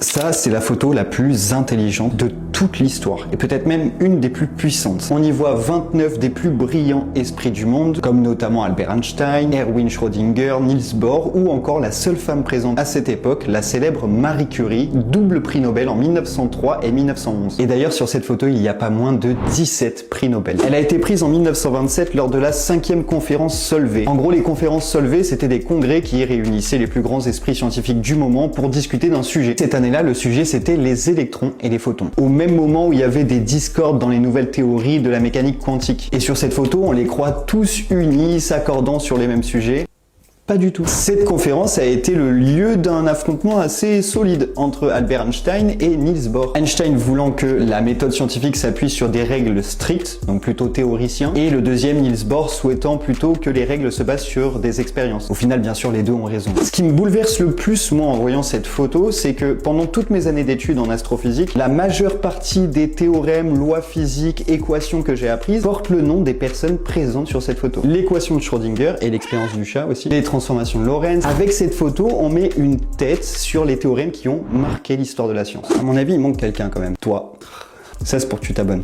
Ça, c'est la photo la plus intelligente de toute l'histoire, et peut-être même une des plus puissantes. On y voit 29 des plus brillants esprits du monde, comme notamment Albert Einstein, Erwin Schrödinger, Niels Bohr, ou encore la seule femme présente à cette époque, la célèbre Marie Curie, double prix Nobel en 1903 et 1911. Et d'ailleurs, sur cette photo, il n'y a pas moins de 17 prix Nobel. Elle a été prise en 1927 lors de la 5e conférence Solvay. En gros, les conférences Solvay, c'était des congrès qui réunissaient les plus grands esprits scientifiques du moment pour discuter d'un sujet. Cette année-là, le sujet, c'était les électrons et les photons. Au même moment où il y avait des discordes dans les nouvelles théories de la mécanique quantique. Et sur cette photo, on les croit tous unis, s'accordant sur les mêmes sujets. Pas du tout. Cette conférence a été le lieu d'un affrontement assez solide entre Albert Einstein et Niels Bohr. Einstein voulant que la méthode scientifique s'appuie sur des règles strictes, donc plutôt théoricien, et le deuxième, Niels Bohr, souhaitant plutôt que les règles se basent sur des expériences. Au final, bien sûr, les deux ont raison. Ce qui me bouleverse le plus, moi, en voyant cette photo, c'est que pendant toutes mes années d'études en astrophysique, la majeure partie des théorèmes, lois physiques, équations que j'ai apprises portent le nom des personnes présentes sur cette photo. L'équation de Schrödinger et l'expérience du chat aussi, les transformation de Lorentz. Avec cette photo, on met une tête sur les théorèmes qui ont marqué l'histoire de la science. À mon avis, il manque quelqu'un quand même. Toi. Ça, c'est pour que tu t'abonnes.